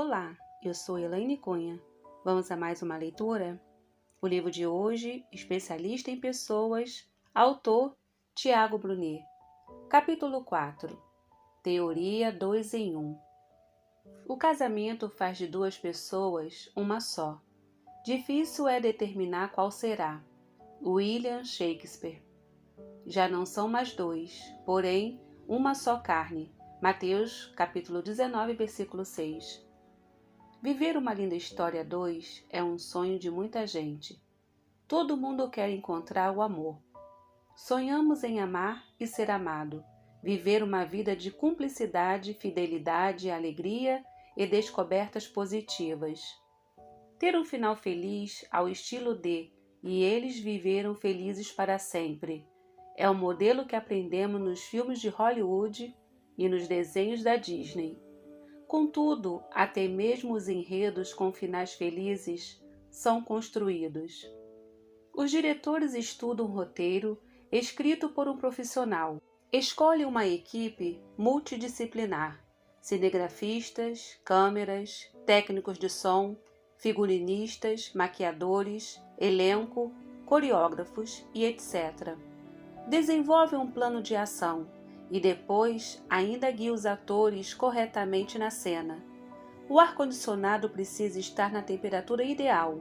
Olá, eu sou Elaine Cunha. Vamos a mais uma leitura? O livro de hoje, Especialista em Pessoas, autor Tiago Brunet. Capítulo 4. Teoria 2 em 1. O casamento faz de duas pessoas uma só. Difícil é determinar qual será. William Shakespeare. Já não são mais dois, porém, uma só carne. Mateus, capítulo 19, versículo 6. Viver uma linda história 2 é um sonho de muita gente. Todo mundo quer encontrar o amor. Sonhamos em amar e ser amado, viver uma vida de cumplicidade, fidelidade, alegria e descobertas positivas. Ter um final feliz ao estilo de "E eles viveram felizes para sempre" é o modelo que aprendemos nos filmes de Hollywood e nos desenhos da Disney. Contudo, até mesmo os enredos com finais felizes são construídos. Os diretores estudam um roteiro escrito por um profissional. Escolhem uma equipe multidisciplinar: cinegrafistas, câmeras, técnicos de som, figurinistas, maquiadores, elenco, coreógrafos e etc. Desenvolvem um plano de ação e depois ainda guia os atores corretamente na cena. O ar-condicionado precisa estar na temperatura ideal,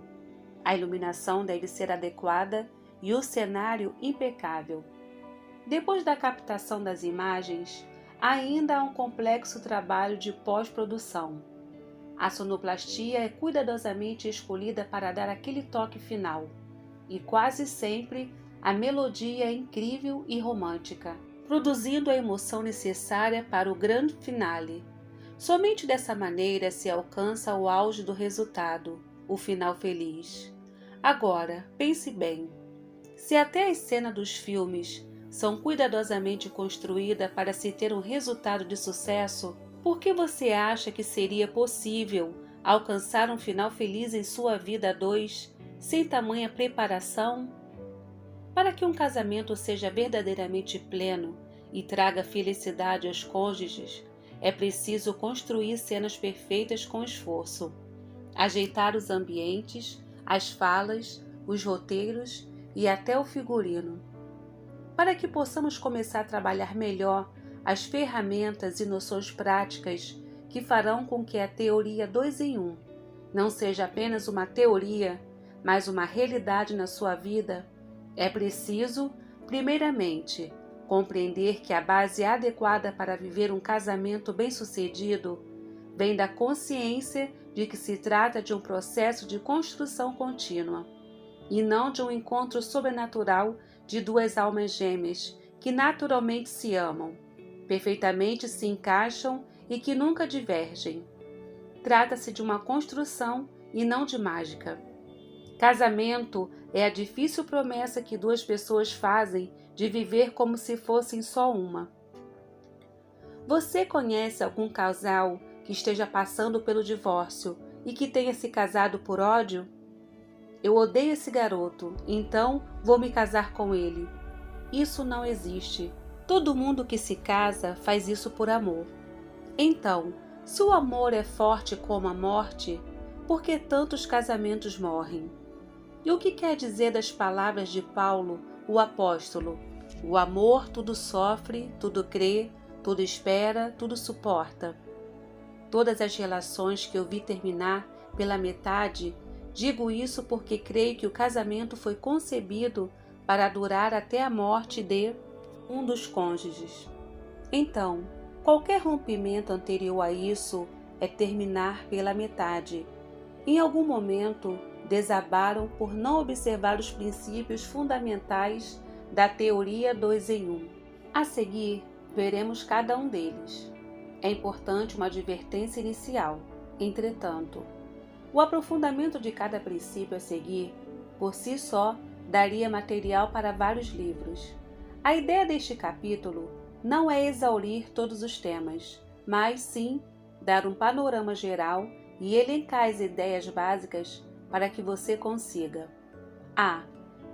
a iluminação deve ser adequada e o cenário impecável. Depois da captação das imagens, ainda há um complexo trabalho de pós-produção. A sonoplastia é cuidadosamente escolhida para dar aquele toque final, e quase sempre a melodia é incrível e romântica, produzindo a emoção necessária para o grande finale. Somente dessa maneira se alcança o auge do resultado, o final feliz. Agora, pense bem. Se até as cenas dos filmes são cuidadosamente construídas para se ter um resultado de sucesso, por que você acha que seria possível alcançar um final feliz em sua vida a dois, sem tamanha preparação? Para que um casamento seja verdadeiramente pleno e traga felicidade aos cônjuges, é preciso construir cenas perfeitas com esforço, ajeitar os ambientes, as falas, os roteiros e até o figurino. Para que possamos começar a trabalhar melhor as ferramentas e noções práticas que farão com que a teoria 2 em 1 não seja apenas uma teoria, mas uma realidade na sua vida, é preciso, primeiramente, compreender que a base adequada para viver um casamento bem-sucedido vem da consciência de que se trata de um processo de construção contínua, e não de um encontro sobrenatural de duas almas gêmeas que naturalmente se amam, perfeitamente se encaixam e que nunca divergem. Trata-se de uma construção e não de mágica. Casamento é a difícil promessa que duas pessoas fazem de viver como se fossem só uma. Você conhece algum casal que esteja passando pelo divórcio e que tenha se casado por ódio? Eu odeio esse garoto, então vou me casar com ele. Isso não existe. Todo mundo que se casa faz isso por amor. Então, se o amor é forte como a morte, por que tantos casamentos morrem? E o que quer dizer das palavras de Paulo, o apóstolo? O amor tudo sofre, tudo crê, tudo espera, tudo suporta. Todas as relações que eu vi terminar pela metade, digo isso porque creio que o casamento foi concebido para durar até a morte de um dos cônjuges. Então, qualquer rompimento anterior a isso é terminar pela metade. Em algum momento, desabaram por não observar os princípios fundamentais da teoria 2 em 1. A seguir, veremos cada um deles. É importante uma advertência inicial. Entretanto, o aprofundamento de cada princípio a seguir, por si só, daria material para vários livros. A ideia deste capítulo não é exaurir todos os temas, mas sim dar um panorama geral e elencar as ideias básicas para que você consiga: a.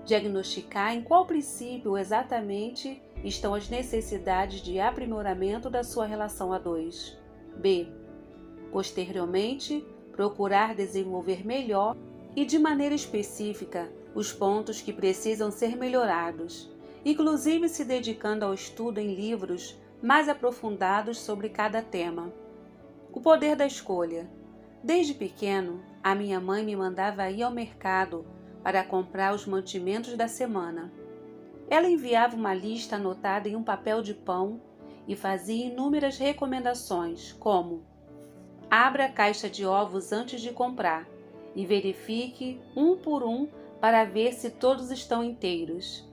Diagnosticar em qual princípio exatamente estão as necessidades de aprimoramento da sua relação a dois. B. Posteriormente, procurar desenvolver melhor e de maneira específica os pontos que precisam ser melhorados, inclusive se dedicando ao estudo em livros mais aprofundados sobre cada tema. O poder da escolha. Desde pequeno, a minha mãe me mandava ir ao mercado para comprar os mantimentos da semana. Ela enviava uma lista anotada em um papel de pão e fazia inúmeras recomendações, como: abra a caixa de ovos antes de comprar e verifique um por um para ver se todos estão inteiros.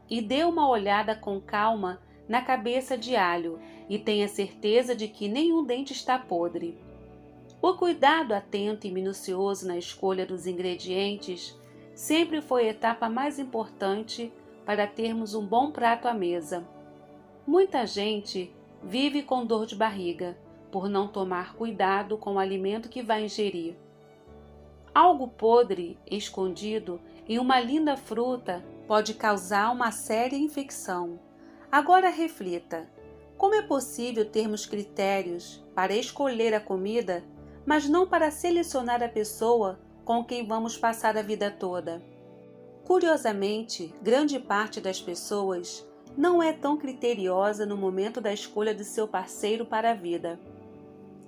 E dê uma olhada com calma na cabeça de alho e tenha certeza de que nenhum dente está podre. O cuidado atento e minucioso na escolha dos ingredientes sempre foi a etapa mais importante para termos um bom prato à mesa. Muita gente vive com dor de barriga por não tomar cuidado com o alimento que vai ingerir. Algo podre escondido em uma linda fruta pode causar uma séria infecção. Agora reflita: como é possível termos critérios para escolher a comida, mas não para selecionar a pessoa com quem vamos passar a vida toda? Curiosamente, grande parte das pessoas não é tão criteriosa no momento da escolha de seu parceiro para a vida.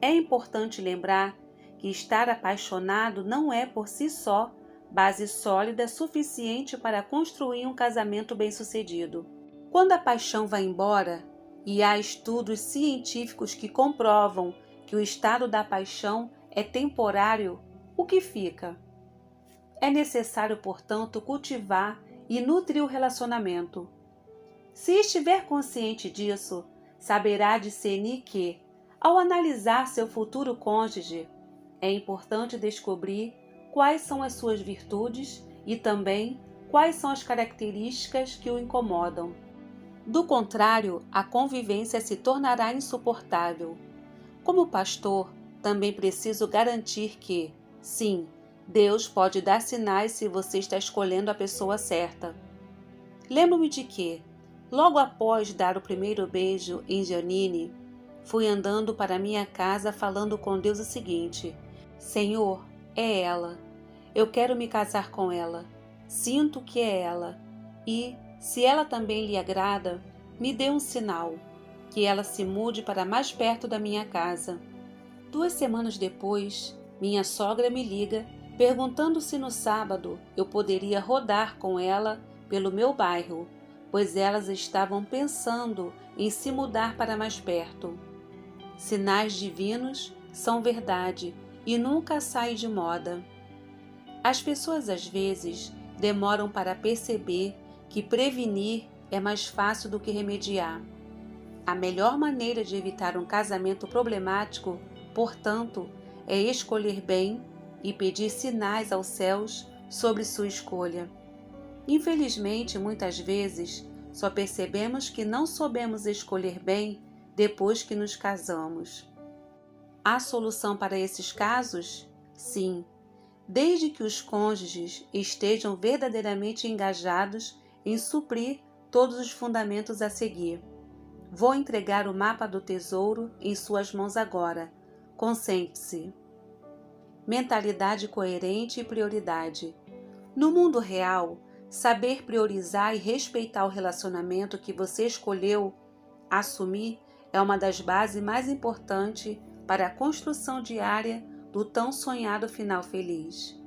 É importante lembrar que estar apaixonado não é por si só base sólida suficiente para construir um casamento bem-sucedido. Quando a paixão vai embora, e há estudos científicos que comprovam que o estado da paixão é temporário, o que fica? É necessário, portanto, cultivar e nutrir o relacionamento. Se estiver consciente disso, saberá discernir que, ao analisar seu futuro cônjuge, é importante descobrir quais são as suas virtudes e também quais são as características que o incomodam. Do contrário, a convivência se tornará insuportável. Como pastor, também preciso garantir que, sim, Deus pode dar sinais se você está escolhendo a pessoa certa. Lembro-me de que, logo após dar o primeiro beijo em Janine, fui andando para minha casa falando com Deus o seguinte: Senhor, é ela. Eu quero me casar com ela. Sinto que é ela. E, se ela também lhe agrada, me dê um sinal, que ela se mude para mais perto da minha casa. 2 semanas depois, minha sogra me liga perguntando se no sábado eu poderia rodar com ela pelo meu bairro, pois elas estavam pensando em se mudar para mais perto. Sinais divinos são verdade e nunca saem de moda. As pessoas às vezes demoram para perceber que prevenir é mais fácil do que remediar. A melhor maneira de evitar um casamento problemático, portanto, é escolher bem e pedir sinais aos céus sobre sua escolha. Infelizmente, muitas vezes, só percebemos que não soubemos escolher bem depois que nos casamos. Há solução para esses casos? Sim, desde que os cônjuges estejam verdadeiramente engajados em suprir todos os fundamentos a seguir. Vou entregar o mapa do tesouro em suas mãos agora. Concentre-se. Mentalidade coerente e prioridade. No mundo real, saber priorizar e respeitar o relacionamento que você escolheu assumir é uma das bases mais importantes para a construção diária do tão sonhado final feliz.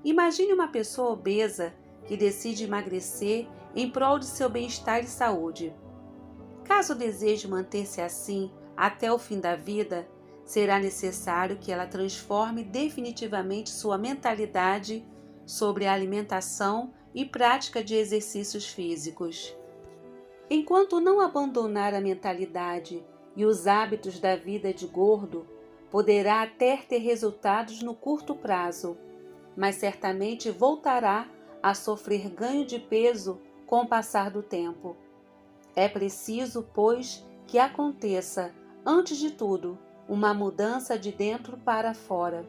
Imagine uma pessoa obesa que decide emagrecer em prol de seu bem-estar e saúde. Caso deseje manter-se assim até o fim da vida, será necessário que ela transforme definitivamente sua mentalidade sobre a alimentação e prática de exercícios físicos. Enquanto não abandonar a mentalidade e os hábitos da vida de gordo, poderá até ter resultados no curto prazo, mas certamente voltará a sofrer ganho de peso com o passar do tempo. É preciso, pois, que aconteça, antes de tudo, uma mudança de dentro para fora.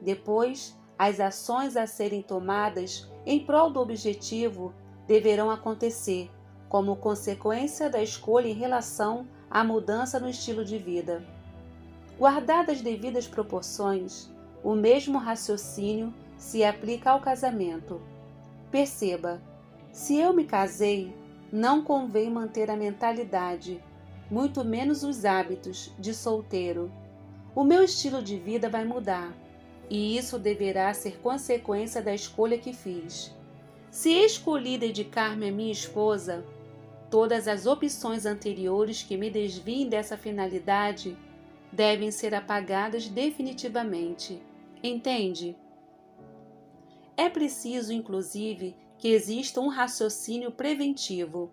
Depois, as ações a serem tomadas em prol do objetivo deverão acontecer, como consequência da escolha em relação à mudança no estilo de vida. Guardadas as devidas proporções, o mesmo raciocínio se aplica ao casamento. Perceba, se eu me casei, não convém manter a mentalidade, muito menos os hábitos, de solteiro. O meu estilo de vida vai mudar, e isso deverá ser consequência da escolha que fiz. Se escolhi dedicar-me à minha esposa, todas as opções anteriores que me desviem dessa finalidade devem ser apagadas definitivamente. Entende? É preciso, inclusive, que exista um raciocínio preventivo.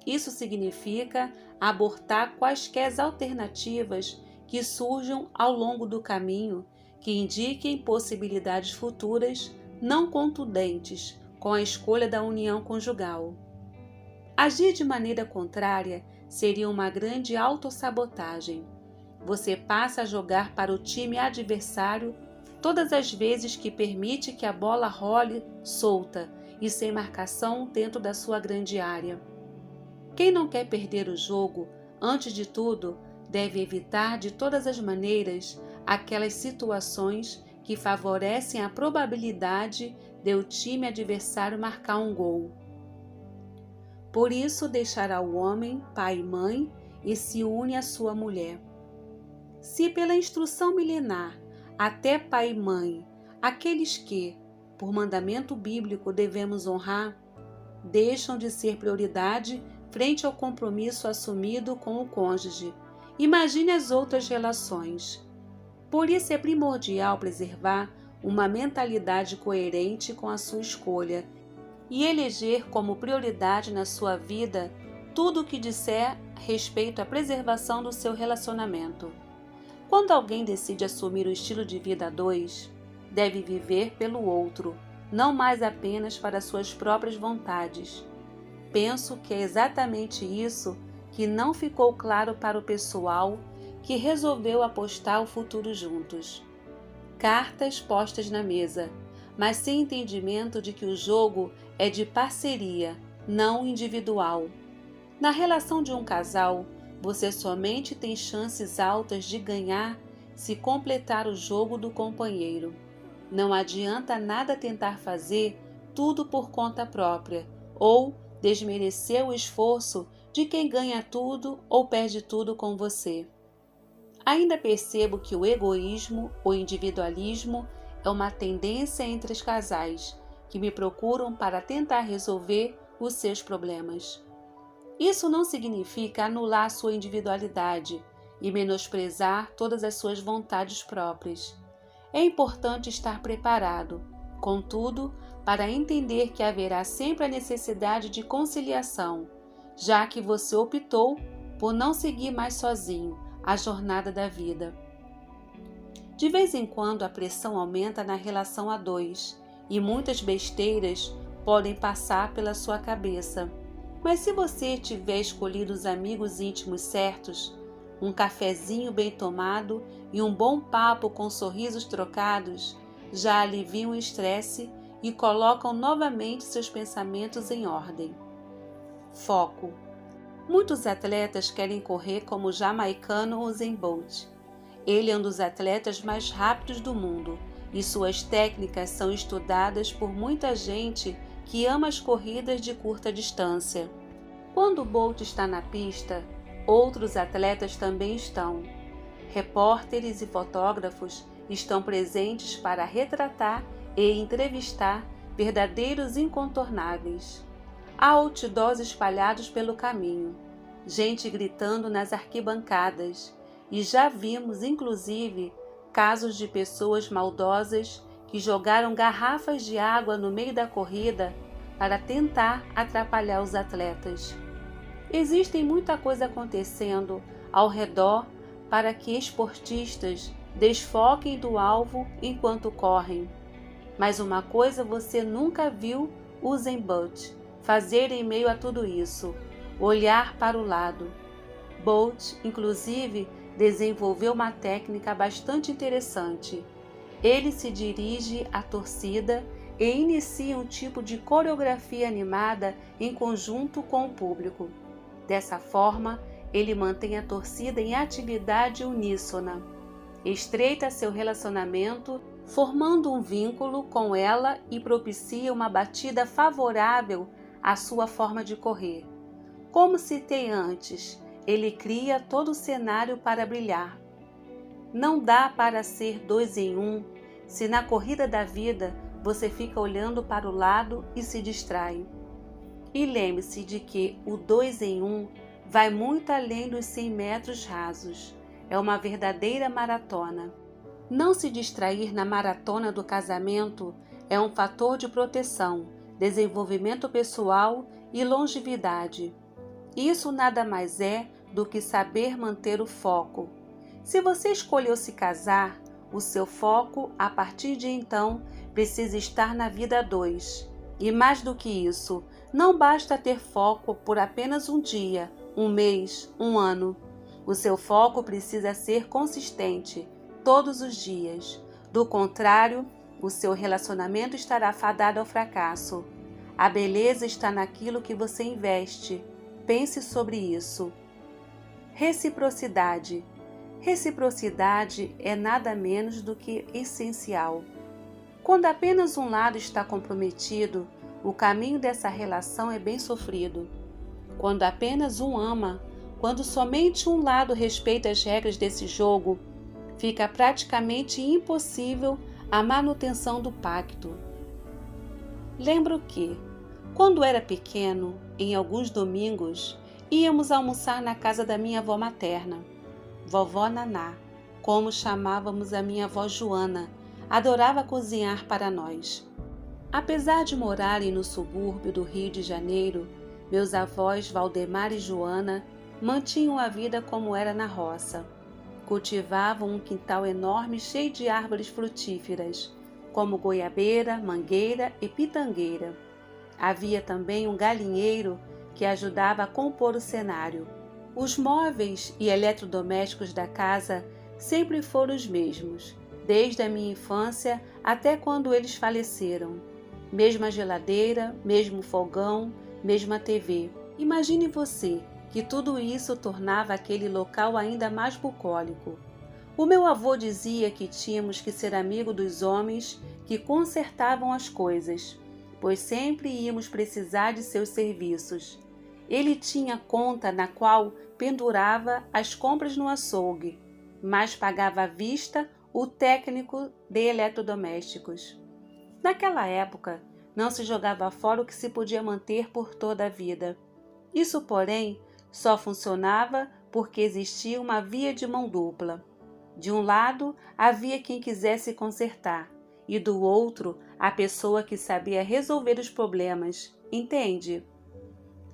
Isso significa abortar quaisquer alternativas que surjam ao longo do caminho que indiquem possibilidades futuras não contundentes com a escolha da união conjugal. Agir de maneira contrária seria uma grande autossabotagem. Você passa a jogar para o time adversário todas as vezes que permite que a bola role solta e sem marcação dentro da sua grande área. Quem não quer perder o jogo, antes de tudo, deve evitar de todas as maneiras aquelas situações que favorecem a probabilidade de o time adversário marcar um gol. Por isso deixará o homem, pai e mãe, e se une à sua mulher. Se pela instrução milenar, até pai e mãe, aqueles que, por mandamento bíblico, devemos honrar, deixam de ser prioridade frente ao compromisso assumido com o cônjuge, imagine as outras relações. Por isso é primordial preservar uma mentalidade coerente com a sua escolha e eleger como prioridade na sua vida tudo o que disser respeito à preservação do seu relacionamento. Quando alguém decide assumir o estilo de vida a dois, deve viver pelo outro, não mais apenas para suas próprias vontades. Penso que é exatamente isso que não ficou claro para o pessoal que resolveu apostar o futuro juntos. Cartas postas na mesa, mas sem entendimento de que o jogo é de parceria, não individual. Na relação de um casal, você somente tem chances altas de ganhar se completar o jogo do companheiro. Não adianta nada tentar fazer tudo por conta própria ou desmerecer o esforço de quem ganha tudo ou perde tudo com você. Ainda percebo que o egoísmo, o individualismo, é uma tendência entre os casais que me procuram para tentar resolver os seus problemas. Isso não significa anular sua individualidade e menosprezar todas as suas vontades próprias. É importante estar preparado, contudo, para entender que haverá sempre a necessidade de conciliação, já que você optou por não seguir mais sozinho a jornada da vida. De vez em quando a pressão aumenta na relação a dois e muitas besteiras podem passar pela sua cabeça. Mas se você tiver escolhido os amigos íntimos certos, um cafezinho bem tomado e um bom papo com sorrisos trocados, já aliviam o estresse e colocam novamente seus pensamentos em ordem. Foco. Muitos atletas querem correr como o jamaicano Usain Bolt. Ele é um dos atletas mais rápidos do mundo e suas técnicas são estudadas por muita gente que ama as corridas de curta distância. Quando Bolt está na pista, outros atletas também estão. Repórteres e fotógrafos estão presentes para retratar e entrevistar verdadeiros incontornáveis. Há outdoors espalhados pelo caminho, gente gritando nas arquibancadas, e já vimos, inclusive, casos de pessoas maldosas que jogaram garrafas de água no meio da corrida para tentar atrapalhar os atletas. Existe muita coisa acontecendo ao redor para que esportistas desfoquem do alvo enquanto correm. Mas uma coisa você nunca viu Usain Bolt fazer em meio a tudo isso: olhar para o lado. Bolt, inclusive, desenvolveu uma técnica bastante interessante. Ele se dirige à torcida e inicia um tipo de coreografia animada em conjunto com o público. Dessa forma, ele mantém a torcida em atividade uníssona. estreita seu relacionamento, formando um vínculo com ela e propicia uma batida favorável à sua forma de correr. Como citei antes, ele cria todo o cenário para brilhar. Não dá para ser 2 em 1 se na corrida da vida você fica olhando para o lado e se distrai. E lembre-se de que o 2 em 1 vai muito além dos 100 metros rasos. É uma verdadeira maratona. Não se distrair na maratona do casamento é um fator de proteção, desenvolvimento pessoal e longevidade. Isso nada mais é do que saber manter o foco. Se você escolheu se casar, o seu foco, a partir de então, precisa estar na vida a 2. E mais do que isso, não basta ter foco por apenas um dia, um mês, um ano. O seu foco precisa ser consistente, todos os dias. Do contrário, o seu relacionamento estará fadado ao fracasso. A beleza está naquilo que você investe. Pense sobre isso. Reciprocidade. Reciprocidade é nada menos do que essencial. Quando apenas um lado está comprometido, o caminho dessa relação é bem sofrido. Quando apenas um ama, quando somente um lado respeita as regras desse jogo, fica praticamente impossível a manutenção do pacto. Lembro que, quando era pequeno, em alguns domingos, íamos almoçar na casa da minha avó materna, vovó Naná, como chamávamos a minha avó Joana, adorava cozinhar para nós. Apesar de morarem no subúrbio do Rio de Janeiro, meus avós Valdemar e Joana mantinham a vida como era na roça. Cultivavam um quintal enorme cheio de árvores frutíferas, como goiabeira, mangueira e pitangueira. Havia também um galinheiro que ajudava a compor o cenário. Os móveis e eletrodomésticos da casa sempre foram os mesmos, desde a minha infância até quando eles faleceram. Mesma geladeira, mesmo fogão, mesma TV. Imagine você que tudo isso tornava aquele local ainda mais bucólico. O meu avô dizia que tínhamos que ser amigo dos homens que consertavam as coisas, pois sempre íamos precisar de seus serviços. Ele tinha conta na qual pendurava as compras no açougue, mas pagava à vista o técnico de eletrodomésticos. Naquela época, não se jogava fora o que se podia manter por toda a vida. Isso, porém, só funcionava porque existia uma via de mão dupla. De um lado, havia quem quisesse consertar, e do outro, a pessoa que sabia resolver os problemas, entende?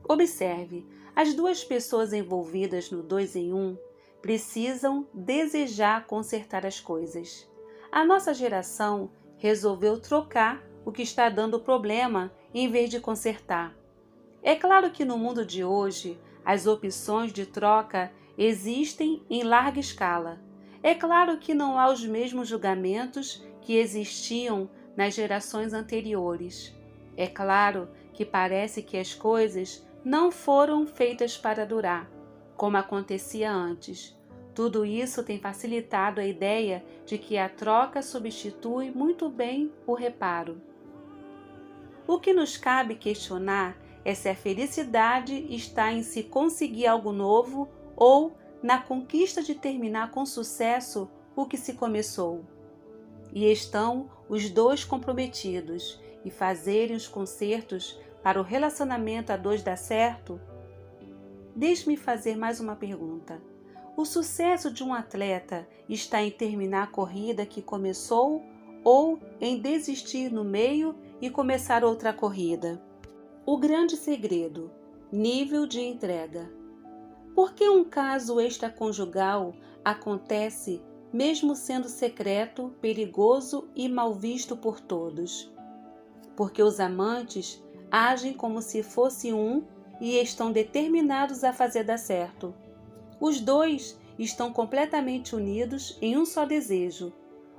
Observe, as duas pessoas envolvidas no 2 em 1 precisam desejar consertar as coisas. A nossa geração resolveu trocar o que está dando problema em vez de consertar. É claro que no mundo de hoje, as opções de troca existem em larga escala. É claro que não há os mesmos julgamentos que existiam nas gerações anteriores. É claro que parece que as coisas não foram feitas para durar, como acontecia antes. Tudo isso tem facilitado a ideia de que a troca substitui muito bem o reparo. O que nos cabe questionar é se a felicidade está em se conseguir algo novo ou na conquista de terminar com sucesso o que se começou. E estão os dois comprometidos e fazerem os concertos para o relacionamento a 2 dar certo? Deixe-me fazer mais uma pergunta. O sucesso de um atleta está em terminar a corrida que começou ou em desistir no meio e começar outra corrida? O grande segredo: nível de entrega. Por que um caso extraconjugal acontece mesmo sendo secreto, perigoso e mal visto por todos? Porque os amantes agem como se fosse um e estão determinados a fazer dar certo. Os dois estão completamente unidos em um só desejo,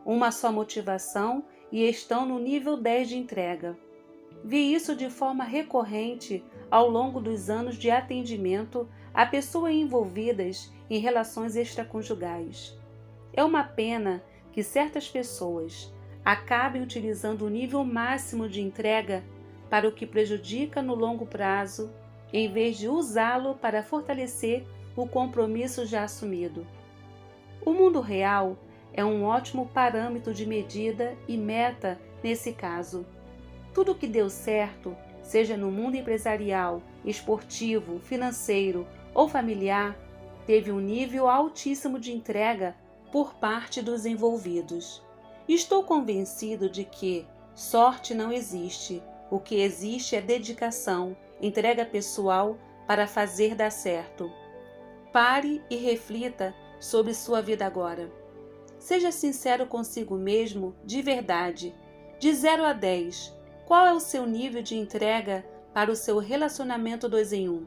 uma só motivação e estão no nível 10 de entrega. Vi isso de forma recorrente ao longo dos anos de atendimento a pessoas envolvidas em relações extraconjugais. É uma pena que certas pessoas acabem utilizando o nível máximo de entrega para o que prejudica no longo prazo, em vez de usá-lo para fortalecer o compromisso já assumido. O mundo real é um ótimo parâmetro de medida e meta nesse caso. Tudo que deu certo, seja no mundo empresarial, esportivo, financeiro ou familiar, teve um nível altíssimo de entrega por parte dos envolvidos. Estou convencido de que sorte não existe. O que existe é dedicação, entrega pessoal para fazer dar certo. Pare e reflita sobre sua vida agora. Seja sincero consigo mesmo, de verdade. De 0 a 10, qual é o seu nível de entrega para o seu relacionamento 2 em 1?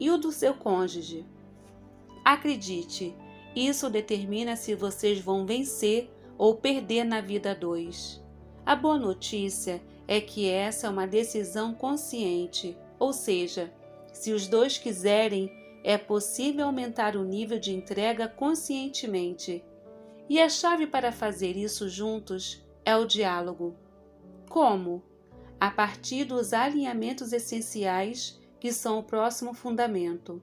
E o do seu cônjuge? Acredite, isso determina se vocês vão vencer ou perder na vida 2. A boa notícia é que essa é uma decisão consciente, ou seja, se os dois quiserem, é possível aumentar o nível de entrega conscientemente. E a chave para fazer isso juntos é o diálogo. Como? A partir dos alinhamentos essenciais, que são o próximo fundamento.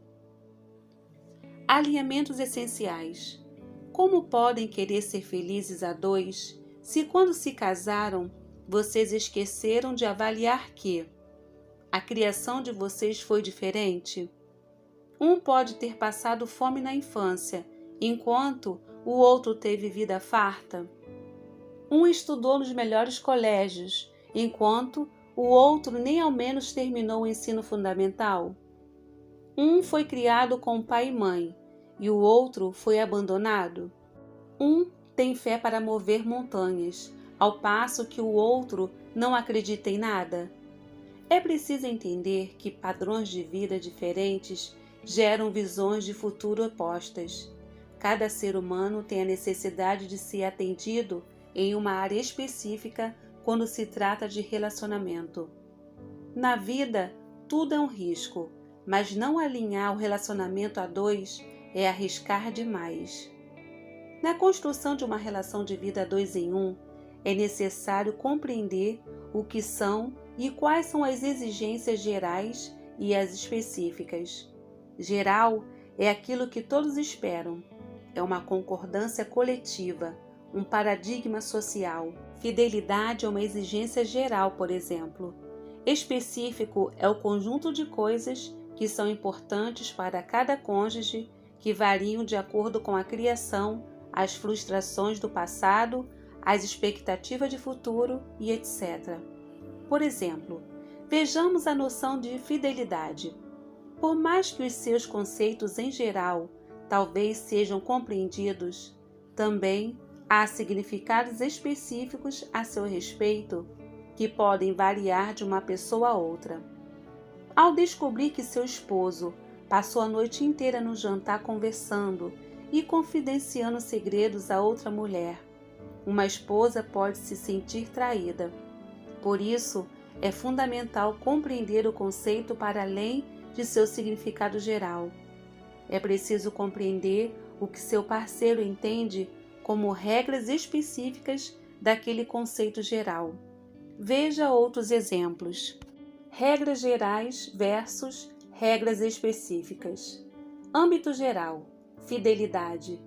Alinhamentos essenciais. Como podem querer ser felizes a 2 se quando se casaram, vocês esqueceram de avaliar que a criação de vocês foi diferente? Um pode ter passado fome na infância, enquanto o outro teve vida farta. Um estudou nos melhores colégios, enquanto o outro nem ao menos terminou o ensino fundamental. Um foi criado com pai e mãe, e o outro foi abandonado. Um tem fé para mover montanhas, ao passo que o outro não acredita em nada. É preciso entender que padrões de vida diferentes geram visões de futuro opostas. Cada ser humano tem a necessidade de ser atendido em uma área específica quando se trata de relacionamento. Na vida, tudo é um risco, mas não alinhar o relacionamento a 2 é arriscar demais. Na construção de uma relação de vida 2 em 1, é necessário compreender o que são e quais são as exigências gerais e as específicas. Geral é aquilo que todos esperam. É uma concordância coletiva, um paradigma social. Fidelidade é uma exigência geral, por exemplo. Específico é o conjunto de coisas que são importantes para cada cônjuge, que variam de acordo com a criação, as frustrações do passado, as expectativas de futuro e etc. Por exemplo, vejamos a noção de fidelidade. Por mais que os seus conceitos em geral talvez sejam compreendidos, também há significados específicos a seu respeito que podem variar de uma pessoa a outra. Ao descobrir que seu esposo passou a noite inteira no jantar conversando e confidenciando segredos a outra mulher, uma esposa pode se sentir traída. Por isso, é fundamental compreender o conceito para além de seu significado geral. É preciso compreender o que seu parceiro entende como regras específicas daquele conceito geral. Veja outros exemplos. Regras gerais versus regras específicas. Âmbito geral, fidelidade.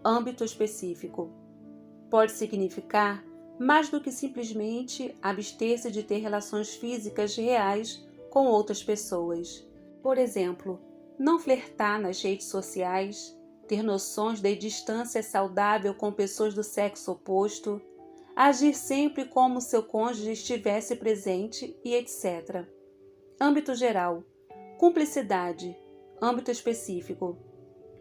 Âmbito específico. Pode significar mais do que simplesmente abster-se de ter relações físicas reais com outras pessoas. Por exemplo, não flertar nas redes sociais, ter noções de distância saudável com pessoas do sexo oposto, agir sempre como seu cônjuge estivesse presente e etc. Âmbito geral, cumplicidade. Âmbito específico.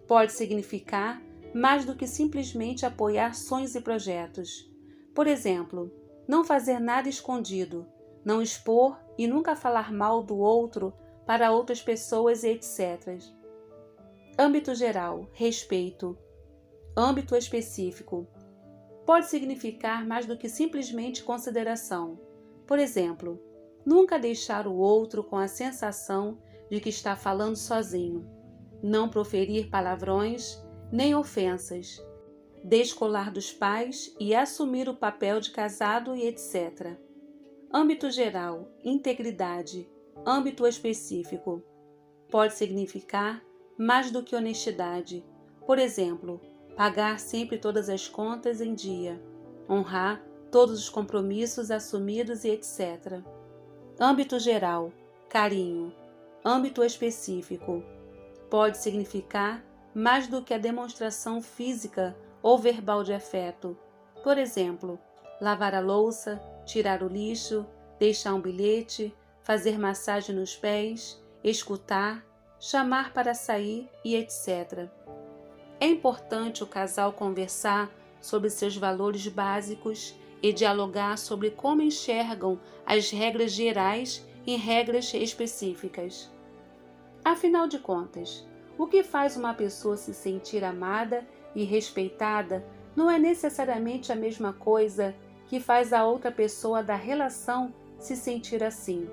Pode significar mais do que simplesmente apoiar sonhos e projetos. Por exemplo, não fazer nada escondido, não expor e nunca falar mal do outro para outras pessoas e etc. Âmbito geral, respeito. Âmbito específico. Pode significar mais do que simplesmente consideração. Por exemplo, nunca deixar o outro com a sensação de que está falando sozinho. Não proferir palavrões nem ofensas. descolar dos pais e assumir o papel de casado e etc. Âmbito geral, integridade. Âmbito específico. Pode significar mais do que honestidade. Por exemplo, pagar sempre todas as contas em dia, honrar todos os compromissos assumidos e etc. Âmbito geral, carinho. Âmbito específico. Pode significar mais do que a demonstração física ou verbal de afeto. Por exemplo, lavar a louça, tirar o lixo, deixar um bilhete, fazer massagem nos pés, escutar, chamar para sair e etc. É importante o casal conversar sobre seus valores básicos e dialogar sobre como enxergam as regras gerais em regras específicas. Afinal de contas, o que faz uma pessoa se sentir amada e respeitada não é necessariamente a mesma coisa que faz a outra pessoa da relação se sentir assim.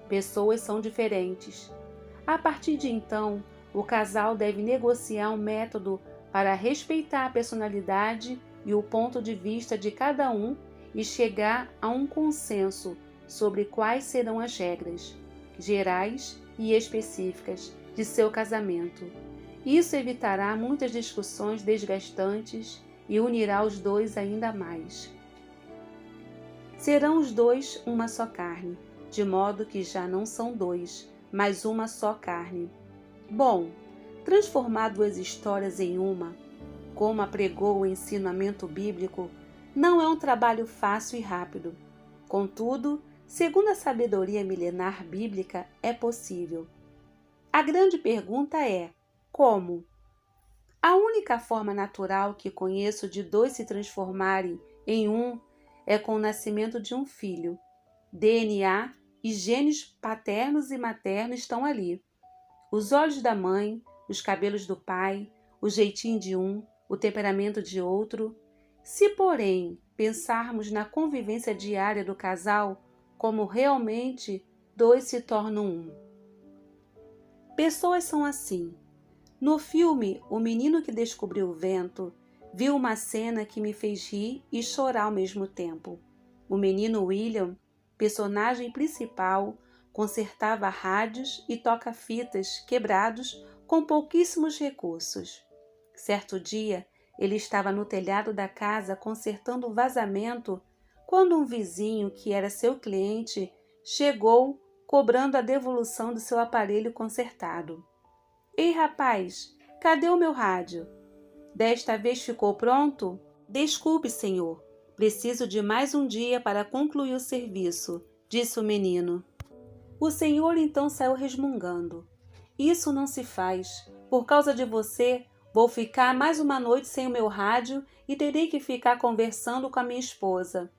Pessoas são diferentes. A partir de então, o casal deve negociar um método para respeitar a personalidade e o ponto de vista de cada um e chegar a um consenso sobre quais serão as regras, gerais e específicas, de seu casamento. Isso evitará muitas discussões desgastantes e unirá os dois ainda mais. Serão os dois uma só carne, de modo que já não são dois, mas uma só carne. Bom, transformar duas histórias em uma, como apregou o ensinamento bíblico, não é um trabalho fácil e rápido. Contudo, segundo a sabedoria milenar bíblica, é possível. A grande pergunta é: como? A única forma natural que conheço de dois se transformarem em um é com o nascimento de um filho. DNA e genes paternos e maternos estão ali. Os olhos da mãe, os cabelos do pai, o jeitinho de um, o temperamento de outro. Se, porém, pensarmos na convivência diária do casal, como realmente dois se tornam um. Pessoas são assim. No filme O Menino que Descobriu o Vento, vi uma cena que me fez rir e chorar ao mesmo tempo. O menino William, personagem principal, consertava rádios e toca-fitas quebrados com pouquíssimos recursos. Certo dia, ele estava no telhado da casa consertando o vazamento quando um vizinho, que era seu cliente, chegou cobrando a devolução do seu aparelho consertado. Ei, rapaz, cadê o meu rádio? Desta vez ficou pronto? Desculpe, senhor. Preciso de mais um dia para concluir o serviço, disse o menino. O senhor então saiu resmungando. Isso não se faz. Por causa de você, vou ficar mais uma noite sem o meu rádio e terei que ficar conversando com a minha esposa.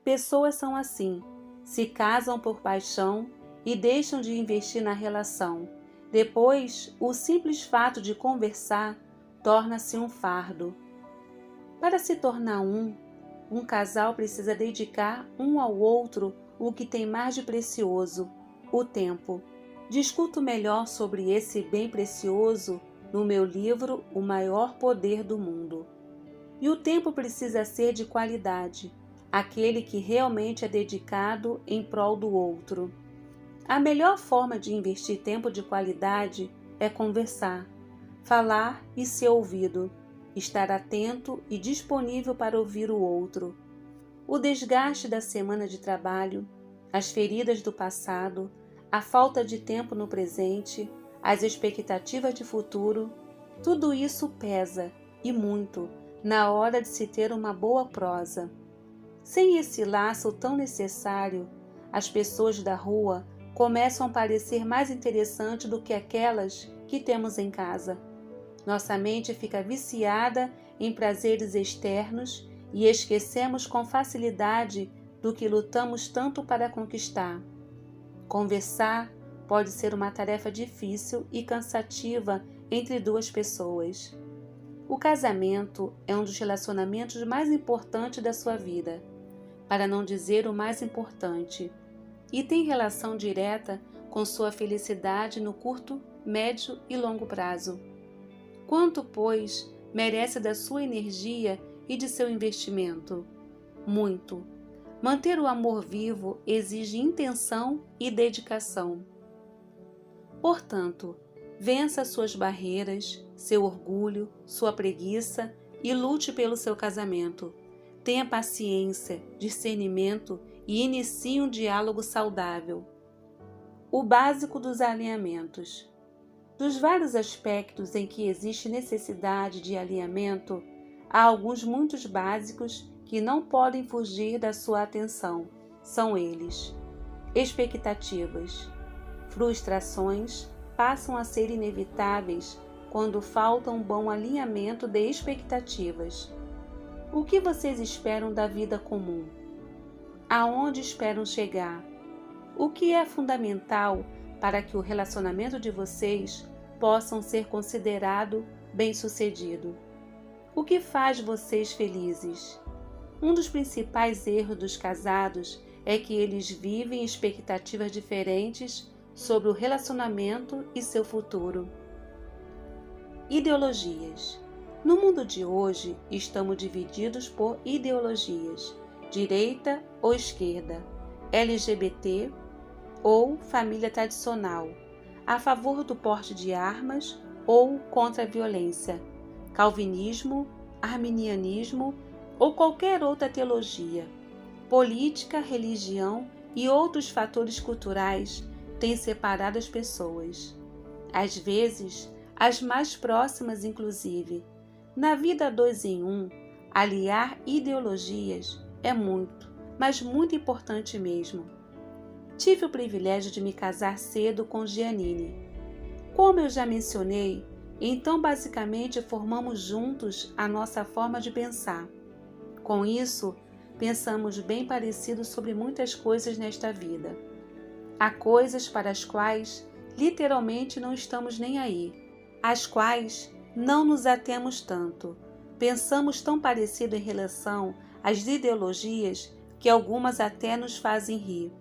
Pessoas são assim. Se casam por paixão e deixam de investir na relação. Depois, o simples fato de conversar torna-se um fardo. Para se tornar um casal precisa dedicar um ao outro o que tem mais de precioso, o tempo. Discuto melhor sobre esse bem precioso no meu livro O Maior Poder do Mundo. E o tempo precisa ser de qualidade, aquele que realmente é dedicado em prol do outro. A melhor forma de investir tempo de qualidade é conversar, falar e ser ouvido, estar atento e disponível para ouvir o outro. O desgaste da semana de trabalho, as feridas do passado, a falta de tempo no presente, as expectativas de futuro, tudo isso pesa, e muito, na hora de se ter uma boa prosa. Sem esse laço tão necessário, as pessoas da rua começam a parecer mais interessantes do que aquelas que temos em casa. Nossa mente fica viciada em prazeres externos e esquecemos com facilidade do que lutamos tanto para conquistar. Conversar pode ser uma tarefa difícil e cansativa entre duas pessoas. O casamento é um dos relacionamentos mais importantes da sua vida, para não dizer o mais importante, e tem relação direta com sua felicidade no curto, médio e longo prazo. Quanto, pois, merece da sua energia e de seu investimento? Muito. Manter o amor vivo exige intenção e dedicação. Portanto, vença suas barreiras, seu orgulho, sua preguiça e lute pelo seu casamento. Tenha paciência, discernimento e inicie um diálogo saudável. O básico dos alinhamentos. Dos vários aspectos em que existe necessidade de alinhamento, há alguns muito básicos que não podem fugir da sua atenção. São eles: expectativas. Frustrações passam a ser inevitáveis quando falta um bom alinhamento de expectativas. O que vocês esperam da vida comum? Aonde esperam chegar? O que é fundamental para que o relacionamento de vocês possam ser considerado bem-sucedido? O que faz vocês felizes? Um dos principais erros dos casados é que eles vivem expectativas diferentes sobre o relacionamento e seu futuro. Ideologias. No mundo de hoje, estamos divididos por ideologias, direita ou esquerda, LGBT ou família tradicional, a favor do porte de armas ou contra a violência, calvinismo, arminianismo ou qualquer outra teologia. Política, religião e outros fatores culturais têm separado as pessoas. Às vezes, as mais próximas inclusive. Na vida 2 em 1, aliar ideologias é muito, mas muito importante mesmo. Tive o privilégio de me casar cedo com Giannini. Como eu já mencionei, então basicamente formamos juntos a nossa forma de pensar. Com isso, pensamos bem parecido sobre muitas coisas nesta vida. Há coisas para as quais literalmente não estamos nem aí, às quais não nos atemos tanto. Pensamos tão parecido em relação às ideologias que algumas até nos fazem rir.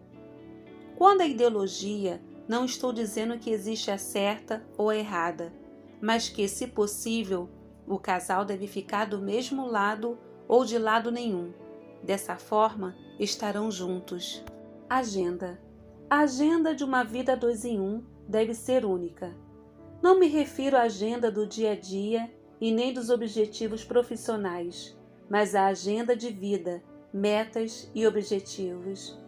Quando a ideologia, não estou dizendo que existe a certa ou a errada, mas que, se possível, o casal deve ficar do mesmo lado ou de lado nenhum. Dessa forma, estarão juntos. Agenda. A agenda de uma vida 2 em 1 deve ser única. Não me refiro à agenda do dia a dia e nem dos objetivos profissionais, mas à agenda de vida, metas e objetivos.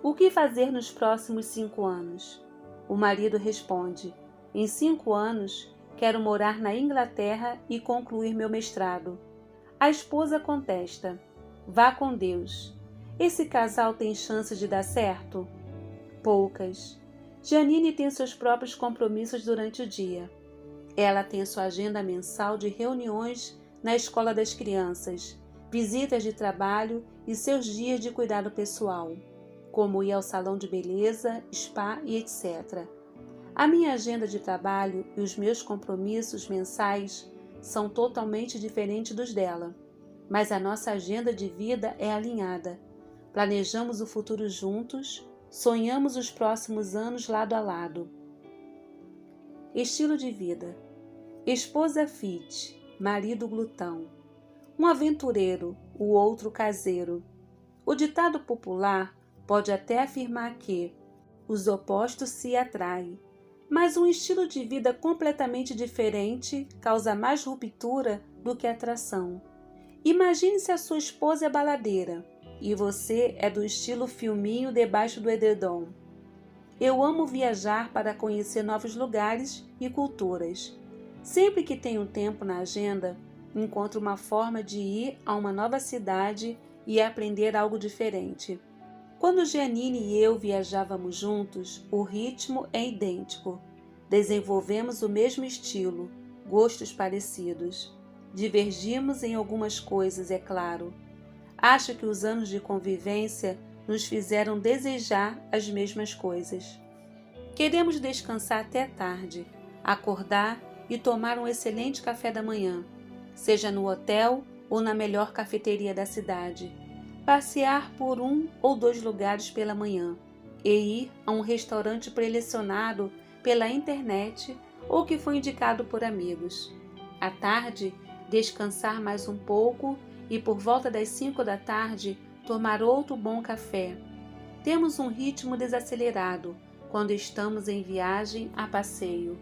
O que fazer nos próximos 5 anos? O marido responde: em 5 anos, quero morar na Inglaterra e concluir meu mestrado. A esposa contesta: vá com Deus. Esse casal tem chances de dar certo? Poucas. Giannini tem seus próprios compromissos durante o dia. Ela tem sua agenda mensal de reuniões na escola das crianças, visitas de trabalho e seus dias de cuidado pessoal, como ir ao salão de beleza, spa e etc. A minha agenda de trabalho e os meus compromissos mensais são totalmente diferentes dos dela, mas a nossa agenda de vida é alinhada. Planejamos o futuro juntos, sonhamos os próximos anos lado a lado. Estilo de vida. Esposa fit, marido glutão. Um aventureiro, o outro caseiro. O ditado popular pode até afirmar que os opostos se atraem, mas um estilo de vida completamente diferente causa mais ruptura do que atração. Imagine se a sua esposa é baladeira e você é do estilo filminho debaixo do edredom. Eu amo viajar para conhecer novos lugares e culturas. Sempre que tenho tempo na agenda, encontro uma forma de ir a uma nova cidade e aprender algo diferente. Quando Giannini e eu viajávamos juntos, o ritmo é idêntico. Desenvolvemos o mesmo estilo, gostos parecidos. Divergimos em algumas coisas, é claro. Acho que os anos de convivência nos fizeram desejar as mesmas coisas. Queremos descansar até tarde, acordar e tomar um excelente café da manhã, seja no hotel ou na melhor cafeteria da cidade. Passear por 1 ou 2 lugares pela manhã e ir a um restaurante prelecionado pela internet ou que foi indicado por amigos. À tarde, descansar mais um pouco e por volta das 5 da tarde tomar outro bom café. Temos um ritmo desacelerado quando estamos em viagem a passeio.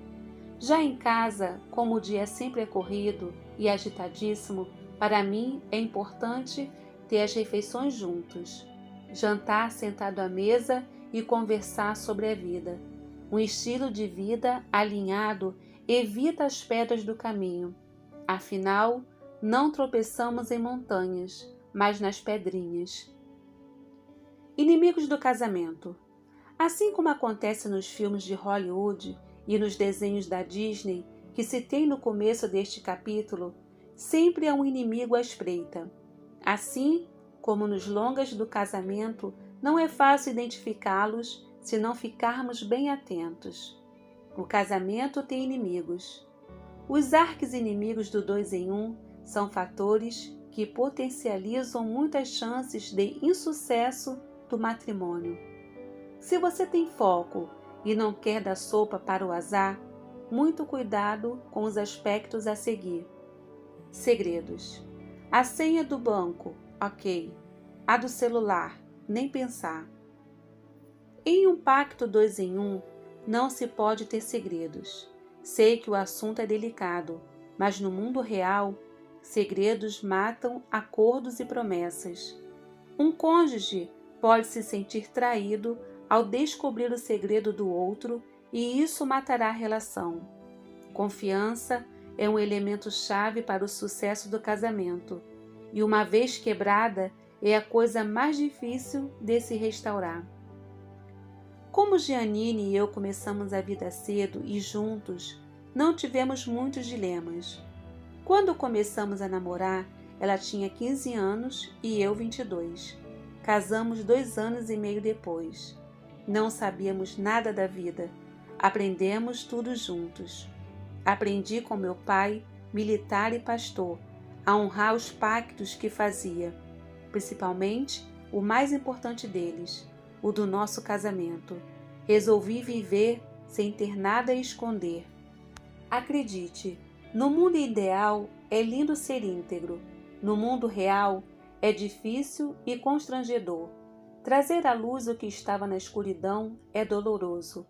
Já em casa, como o dia sempre é corrido e agitadíssimo, para mim é importante ter as refeições juntos. Jantar sentado à mesa e conversar sobre a vida. Um estilo de vida alinhado evita as pedras do caminho. Afinal, não tropeçamos em montanhas, mas nas pedrinhas. Inimigos do casamento. Assim como acontece nos filmes de Hollywood e nos desenhos da Disney, que citei no começo deste capítulo, sempre há um inimigo à espreita. Assim como nos longas do casamento, não é fácil identificá-los se não ficarmos bem atentos. O casamento tem inimigos. Os arqui-inimigos do 2 em 1 são fatores que potencializam muitas chances de insucesso do matrimônio. Se você tem foco e não quer dar sopa para o azar, muito cuidado com os aspectos a seguir. Segredos. A senha do banco, ok. A do celular, nem pensar. Em um pacto 2 em 1, não se pode ter segredos. Sei que o assunto é delicado, mas no mundo real, segredos matam acordos e promessas. Um cônjuge pode se sentir traído ao descobrir o segredo do outro e isso matará a relação. Confiança é um elemento chave para o sucesso do casamento e, uma vez quebrada, é a coisa mais difícil de se restaurar. Como Giannini e eu começamos a vida cedo e juntos, não tivemos muitos dilemas. Quando começamos a namorar, ela tinha 15 anos e eu 22. Casamos 2 anos e meio depois. Não sabíamos nada da vida. Aprendemos tudo juntos. Aprendi com meu pai, militar e pastor, a honrar os pactos que fazia, principalmente o mais importante deles, o do nosso casamento. Resolvi viver sem ter nada a esconder. Acredite, no mundo ideal é lindo ser íntegro. No mundo real é difícil e constrangedor. Trazer à luz o que estava na escuridão é doloroso.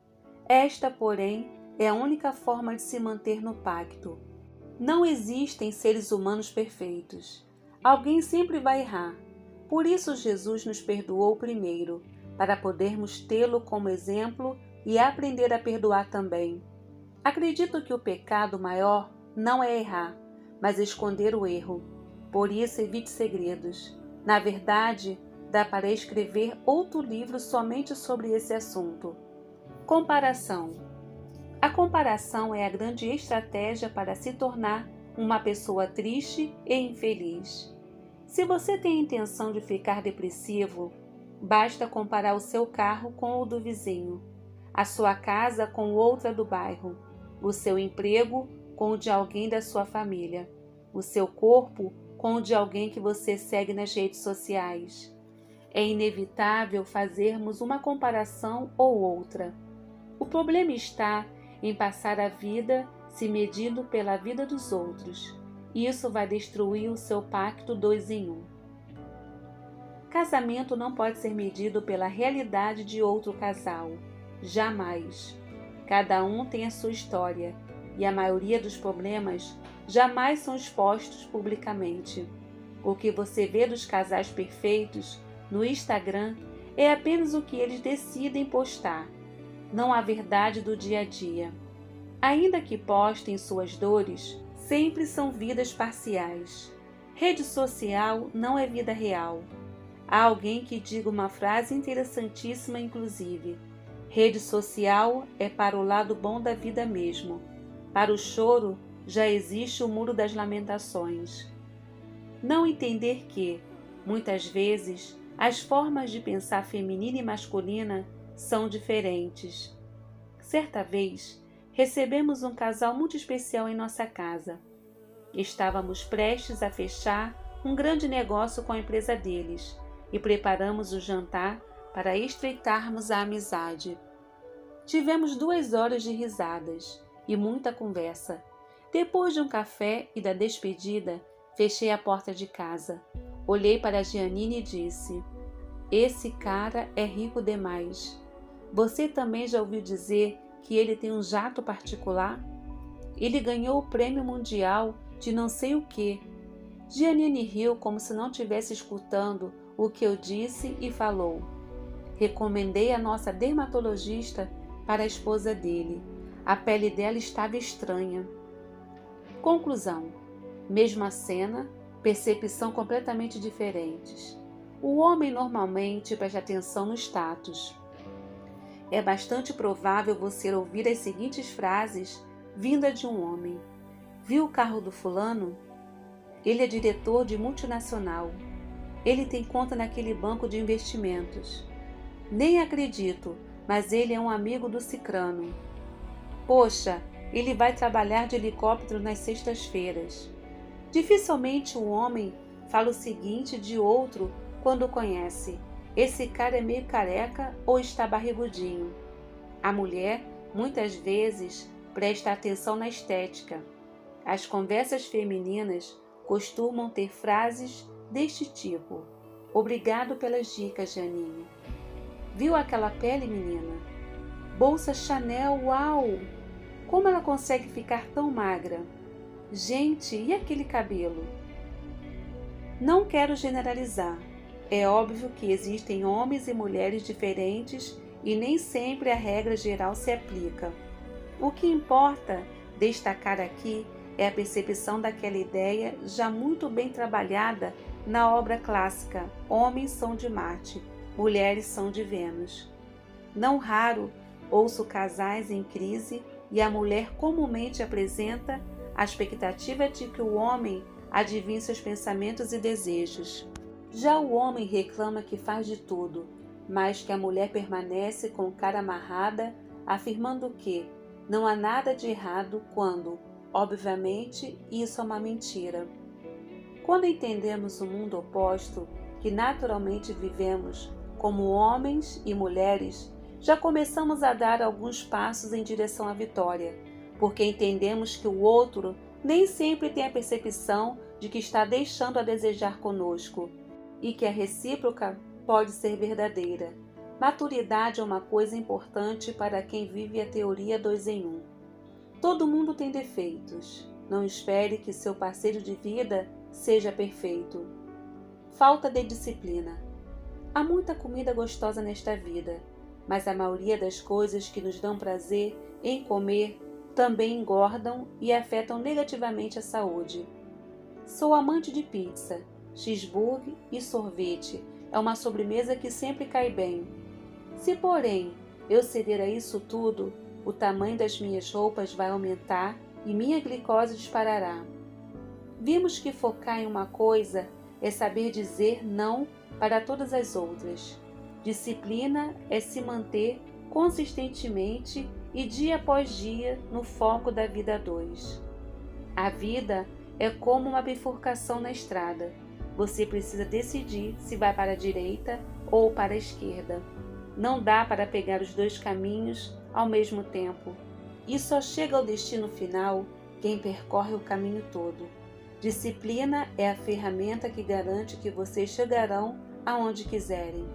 Esta, porém, é a única forma de se manter no pacto. Não existem seres humanos perfeitos. Alguém sempre vai errar. Por isso Jesus nos perdoou primeiro, para podermos tê-lo como exemplo e aprender a perdoar também. Acredito que o pecado maior não é errar, mas esconder o erro. Por isso evite segredos. Na verdade, dá para escrever outro livro somente sobre esse assunto. Comparação. A comparação é a grande estratégia para se tornar uma pessoa triste e infeliz. Se você tem a intenção de ficar depressivo, basta comparar o seu carro com o do vizinho, a sua casa com outra do bairro, o seu emprego com o de alguém da sua família, o seu corpo com o de alguém que você segue nas redes sociais. É inevitável fazermos uma comparação ou outra. O problema está em passar a vida se medindo pela vida dos outros. Isso vai destruir o seu pacto 2 em 1. Casamento não pode ser medido pela realidade de outro casal. Jamais. Cada um tem a sua história e a maioria dos problemas jamais são expostos publicamente. O que você vê dos casais perfeitos no Instagram é apenas o que eles decidem postar, não a verdade do dia a dia. Ainda que postem suas dores, sempre são vidas parciais. Rede social não é vida real. Há alguém que diga uma frase interessantíssima, inclusive. Rede social é para o lado bom da vida mesmo. Para o choro, já existe o muro das lamentações. Não entender que, muitas vezes, as formas de pensar feminina e masculina são diferentes. Certa vez, recebemos um casal muito especial em nossa casa. Estávamos prestes a fechar um grande negócio com a empresa deles e preparamos o jantar para estreitarmos a amizade. Tivemos 2 horas de risadas e muita conversa. Depois de um café e da despedida, fechei a porta de casa. Olhei para Giannini e disse: esse cara é rico demais. Você também já ouviu dizer que ele tem um jato particular? Ele ganhou o prêmio mundial de não sei o quê. Giannini riu como se não estivesse escutando o que eu disse e falou: recomendei a nossa dermatologista para a esposa dele. A pele dela estava estranha. Conclusão: mesma cena, percepção completamente diferentes. O homem normalmente presta atenção no status. É bastante provável você ouvir as seguintes frases vinda de um homem: viu o carro do fulano? Ele é diretor de multinacional. Ele tem conta naquele banco de investimentos. Nem acredito, mas ele é um amigo do cicrano. Poxa, ele vai trabalhar de helicóptero nas sextas-feiras. Dificilmente um homem fala o seguinte de outro quando o conhece: esse cara é meio careca ou está barrigudinho. A mulher, muitas vezes, presta atenção na estética. As conversas femininas costumam ter frases deste tipo: obrigado pelas dicas, Janinho. Viu aquela pele, menina? Bolsa Chanel, uau! Como ela consegue ficar tão magra? Gente, e aquele cabelo? Não quero generalizar. É óbvio que existem homens e mulheres diferentes e nem sempre a regra geral se aplica. O que importa destacar aqui é a percepção daquela ideia já muito bem trabalhada na obra clássica Homens são de Marte, Mulheres são de Vênus. Não raro ouço casais em crise e a mulher comumente apresenta a expectativa de que o homem adivinhe seus pensamentos e desejos. Já o homem reclama que faz de tudo, mas que a mulher permanece com cara amarrada, afirmando que não há nada de errado quando, obviamente, isso é uma mentira. Quando entendemos o mundo oposto, que naturalmente vivemos como homens e mulheres, já começamos a dar alguns passos em direção à vitória, porque entendemos que o outro nem sempre tem a percepção de que está deixando a desejar conosco e que a recíproca pode ser verdadeira. Maturidade é uma coisa importante para quem vive a teoria 2 em 1. Todo mundo tem defeitos. Não espere que seu parceiro de vida seja perfeito. Falta de disciplina. Há muita comida gostosa nesta vida, mas a maioria das coisas que nos dão prazer em comer também engordam e afetam negativamente a saúde. Sou amante de pizza, cheeseburger e sorvete. É uma sobremesa que sempre cai bem. Se, porém, eu ceder a isso tudo, o tamanho das minhas roupas vai aumentar e minha glicose disparará. Vimos que focar em uma coisa é saber dizer não para todas as outras. Disciplina é se manter consistentemente e dia após dia no foco da vida a dois. A vida é como uma bifurcação na estrada. Você precisa decidir se vai para a direita ou para a esquerda. Não dá para pegar os dois caminhos ao mesmo tempo. E só chega ao destino final quem percorre o caminho todo. Disciplina é a ferramenta que garante que vocês chegarão aonde quiserem.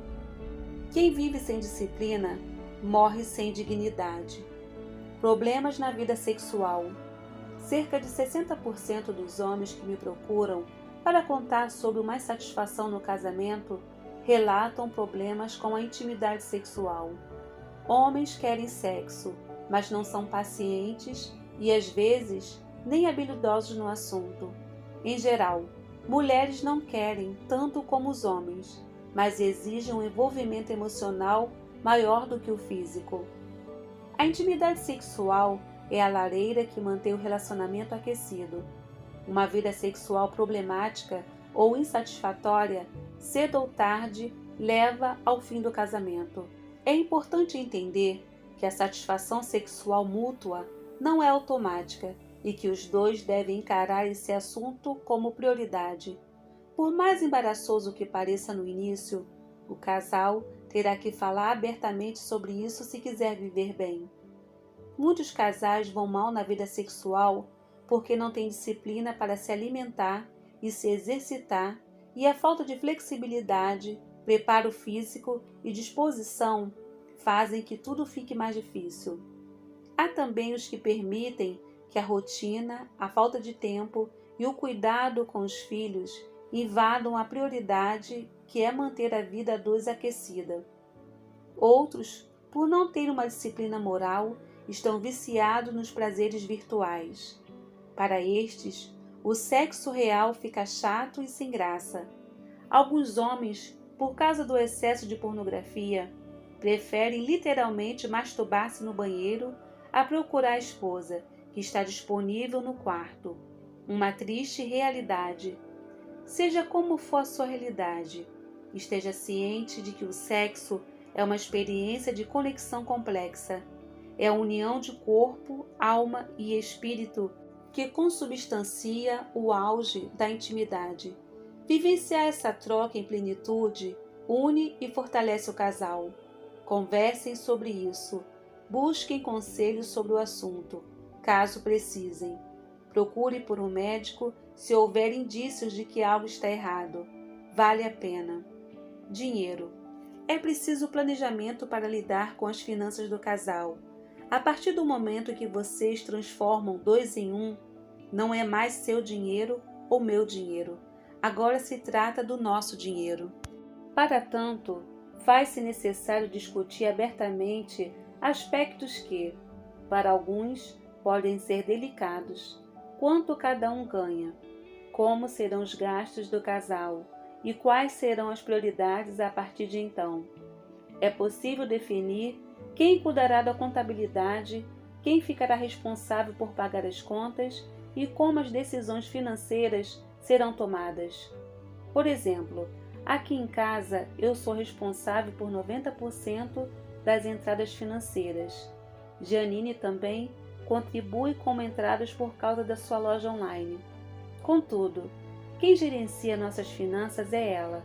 Quem vive sem disciplina morre sem dignidade. Problemas na vida sexual. Cerca de 60% dos homens que me procuram para contar sobre uma insatisfação no casamento relatam problemas com a intimidade sexual. Homens querem sexo, mas não são pacientes e às vezes nem habilidosos no assunto. Em geral, mulheres não querem tanto como os homens, mas exigem um envolvimento emocional maior do que o físico. A intimidade sexual é a lareira que mantém o relacionamento aquecido. Uma vida sexual problemática ou insatisfatória, cedo ou tarde, leva ao fim do casamento. É importante entender que a satisfação sexual mútua não é automática e que os dois devem encarar esse assunto como prioridade. Por mais embaraçoso que pareça no início, o casal terá que falar abertamente sobre isso se quiser viver bem. Muitos casais vão mal na vida sexual porque não tem disciplina para se alimentar e se exercitar, e a falta de flexibilidade, preparo físico e disposição fazem que tudo fique mais difícil. Há também os que permitem que a rotina, a falta de tempo e o cuidado com os filhos invadam a prioridade, que é manter a vida a dois aquecida. Outros, por não ter uma disciplina moral, estão viciados nos prazeres virtuais. Para estes, o sexo real fica chato e sem graça. Alguns homens, por causa do excesso de pornografia, preferem literalmente masturbar-se no banheiro a procurar a esposa, que está disponível no quarto. Uma triste realidade. Seja como for a sua realidade, esteja ciente de que o sexo é uma experiência de conexão complexa. É a união de corpo, alma e espírito que consubstancia o auge da intimidade. Vivenciar essa troca em plenitude une e fortalece o casal. Conversem sobre isso. Busquem conselhos sobre o assunto, caso precisem. Procure por um médico se houver indícios de que algo está errado. Vale a pena. Dinheiro. É preciso planejamento para lidar com as finanças do casal. A partir do momento que vocês transformam dois em um, não é mais seu dinheiro ou meu dinheiro. Agora se trata do nosso dinheiro. Para tanto, faz-se necessário discutir abertamente aspectos que, para alguns, podem ser delicados. Quanto cada um ganha? Como serão os gastos do casal? E quais serão as prioridades a partir de então? É possível definir quem cuidará da contabilidade, quem ficará responsável por pagar as contas e como as decisões financeiras serão tomadas. Por exemplo, aqui em casa eu sou responsável por 90% das entradas financeiras. Janine também contribui com entradas por causa da sua loja online. Contudo, quem gerencia nossas finanças é ela.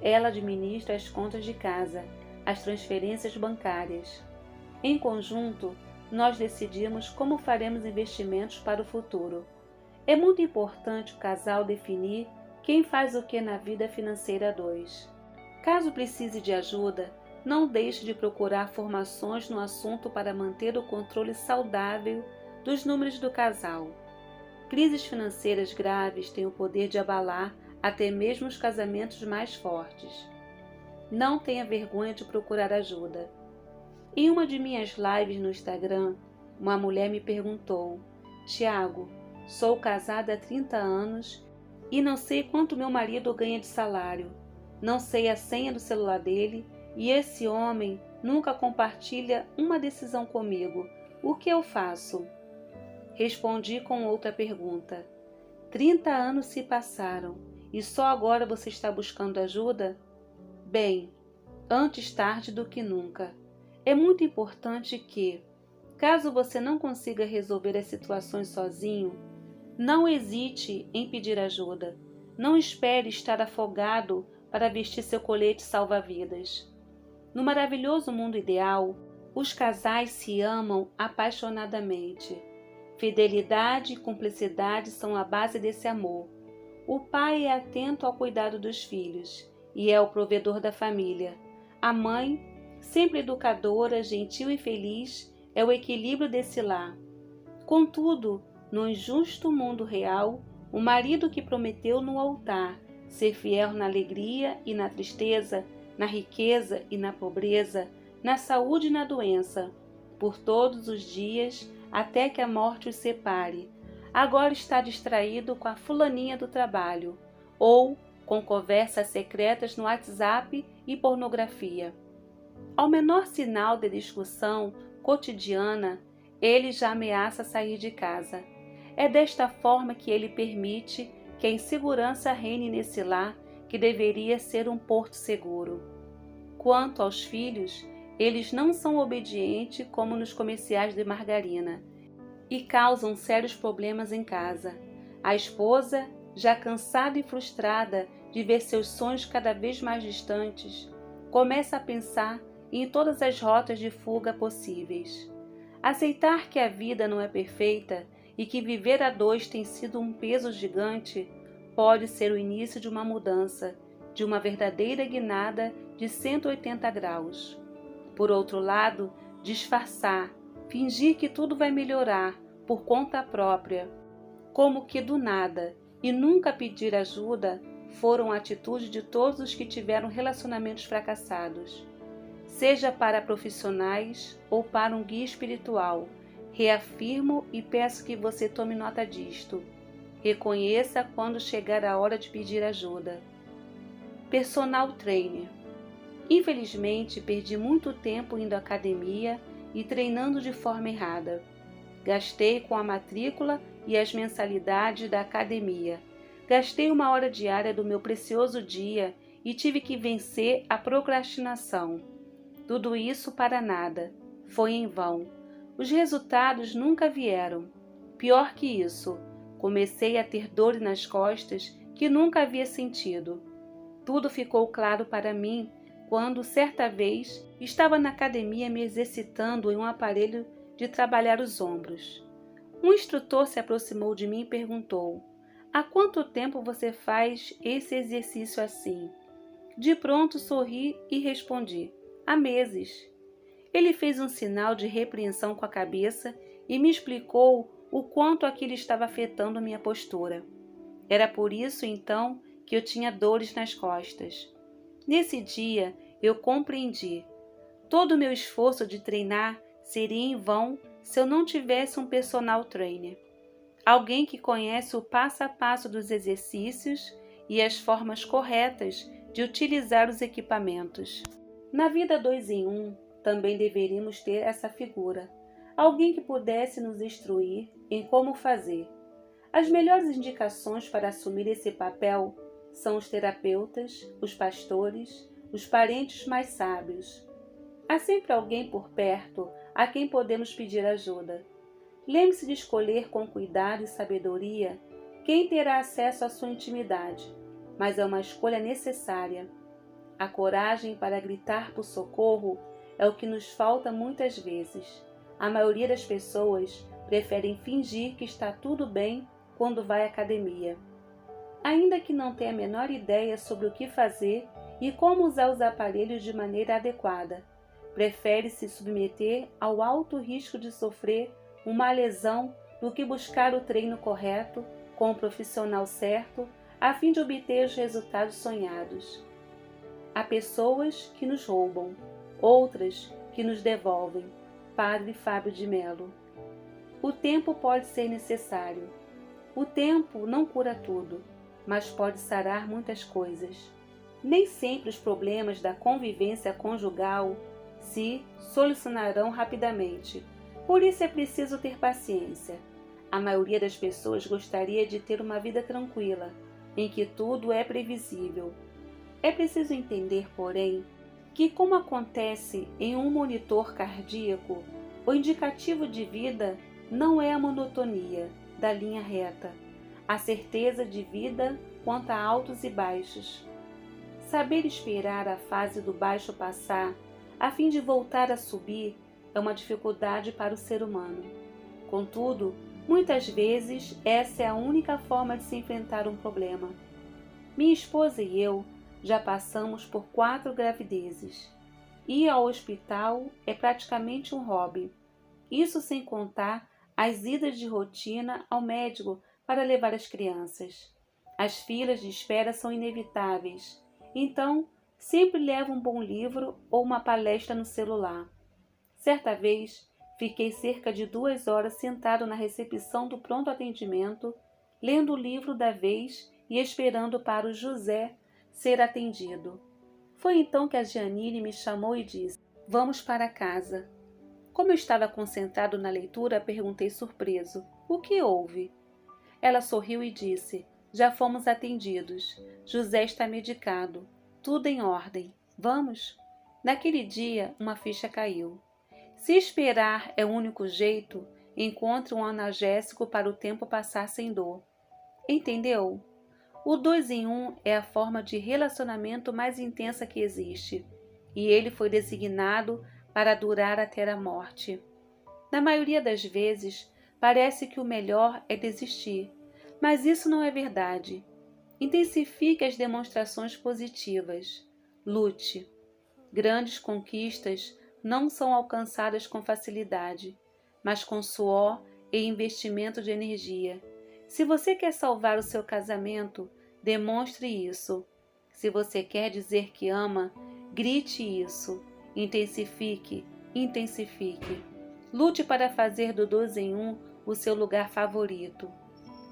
Ela administra as contas de casa, as transferências bancárias. Em conjunto, nós decidimos como faremos investimentos para o futuro. É muito importante o casal definir quem faz o que na vida financeira a dois. Caso precise de ajuda, não deixe de procurar formações no assunto para manter o controle saudável dos números do casal. Crises financeiras graves têm o poder de abalar até mesmo os casamentos mais fortes. Não tenha vergonha de procurar ajuda. Em uma de minhas lives no Instagram, uma mulher me perguntou: Tiago, sou casada há 30 anos e não sei quanto meu marido ganha de salário. Não sei a senha do celular dele e esse homem nunca compartilha uma decisão comigo. O que eu faço? Respondi com outra pergunta. 30 anos se passaram e só agora você está buscando ajuda? Bem, antes tarde do que nunca. É muito importante que, caso você não consiga resolver as situações sozinho, não hesite em pedir ajuda. Não espere estar afogado para vestir seu colete salva-vidas. No maravilhoso mundo ideal, os casais se amam apaixonadamente. Fidelidade e cumplicidade são a base desse amor. O pai é atento ao cuidado dos filhos e é o provedor da família. A mãe, sempre educadora, gentil e feliz, é o equilíbrio desse lar. Contudo, no injusto mundo real, o marido que prometeu no altar ser fiel na alegria e na tristeza, na riqueza e na pobreza, na saúde e na doença, por todos os dias, até que a morte os separe, agora está distraído com a fulaninha do trabalho, ou com conversas secretas no WhatsApp e pornografia. Ao menor sinal de discussão cotidiana, ele já ameaça sair de casa. É desta forma que ele permite que a insegurança reine nesse lar que deveria ser um porto seguro. Quanto aos filhos, eles não são obedientes como nos comerciais de margarina e causam sérios problemas em casa. A esposa, já cansada e frustrada de ver seus sonhos cada vez mais distantes, começa a pensar em todas as rotas de fuga possíveis. Aceitar que a vida não é perfeita e que viver a dois tem sido um peso gigante, pode ser o início de uma mudança, de uma verdadeira guinada de 180 graus. Por outro lado, disfarçar, fingir que tudo vai melhorar por conta própria, como que do nada, e nunca pedir ajuda, foram a atitude de todos os que tiveram relacionamentos fracassados. Seja para profissionais ou para um guia espiritual, reafirmo e peço que você tome nota disto. Reconheça quando chegar a hora de pedir ajuda. Personal Trainer. Infelizmente, perdi muito tempo indo à academia e treinando de forma errada. Gastei com a matrícula e as mensalidades da academia. Gastei 1 hora diária do meu precioso dia e tive que vencer a procrastinação. Tudo isso para nada. Foi em vão. Os resultados nunca vieram. Pior que isso, comecei a ter dores nas costas que nunca havia sentido. Tudo ficou claro para mim quando, certa vez, estava na academia me exercitando em um aparelho de trabalhar os ombros. Um instrutor se aproximou de mim e perguntou: "Há quanto tempo você faz esse exercício assim?" De pronto sorri e respondi: "Há meses." Ele fez um sinal de repreensão com a cabeça e me explicou o quanto aquilo estava afetando minha postura. Era por isso, então, que eu tinha dores nas costas. Nesse dia, eu compreendi. Todo o meu esforço de treinar seria em vão se eu não tivesse um personal trainer. Alguém que conhece o passo a passo dos exercícios e as formas corretas de utilizar os equipamentos. Na vida 2 em 1, também deveríamos ter essa figura. Alguém que pudesse nos instruir em como fazer. As melhores indicações para assumir esse papel são os terapeutas, os pastores, os parentes mais sábios. Há sempre alguém por perto a quem podemos pedir ajuda. Lembre-se de escolher com cuidado e sabedoria quem terá acesso à sua intimidade, mas é uma escolha necessária. A coragem para gritar por socorro é o que nos falta muitas vezes. A maioria das pessoas preferem fingir que está tudo bem quando vai à academia. Ainda que não tenha a menor ideia sobre o que fazer e como usar os aparelhos de maneira adequada, prefere se submeter ao alto risco de sofrer uma lesão do que buscar o treino correto com o profissional certo a fim de obter os resultados sonhados. Há pessoas que nos roubam, outras que nos devolvem. Padre Fábio de Melo. O tempo pode ser necessário. O tempo não cura tudo, mas pode sarar muitas coisas. Nem sempre os problemas da convivência conjugal se solucionarão rapidamente. Por isso é preciso ter paciência. A maioria das pessoas gostaria de ter uma vida tranquila, em que tudo é previsível. É preciso entender, porém, que, como acontece em um monitor cardíaco, o indicativo de vida não é a monotonia da linha reta, a certeza de vida quanto a altos e baixos. Saber esperar a fase do baixo passar, a fim de voltar a subir, é uma dificuldade para o ser humano. Contudo, muitas vezes essa é a única forma de se enfrentar um problema. Minha esposa e eu já passamos por 4 gravidezes. Ir ao hospital é praticamente um hobby. Isso sem contar as idas de rotina ao médico para levar as crianças. As filas de espera são inevitáveis, então sempre levo um bom livro ou uma palestra no celular. Certa vez, fiquei cerca de 2 horas sentado na recepção do pronto atendimento, lendo o livro da vez e esperando para o José ser atendido. Foi então que a Gianine me chamou e disse: "Vamos para casa." Como eu estava concentrado na leitura, perguntei surpreso: "O que houve?" Ela sorriu e disse: "Já fomos atendidos. José está medicado. Tudo em ordem. Vamos?" Naquele dia, uma ficha caiu. Se esperar é o único jeito, encontre um analgésico para o tempo passar sem dor. Entendeu? O 2 em 1 é a forma de relacionamento mais intensa que existe, e ele foi designado para durar até a morte. Na maioria das vezes, Parece que o melhor é desistir, mas isso não é verdade. Intensifique as demonstrações positivas. Lute. Grandes conquistas não são alcançadas com facilidade, mas com suor e investimento de energia. Se você quer salvar o seu casamento, demonstre isso. Se você quer dizer que ama, grite isso. Intensifique, intensifique. Lute para fazer do 2 em 1 o seu lugar favorito.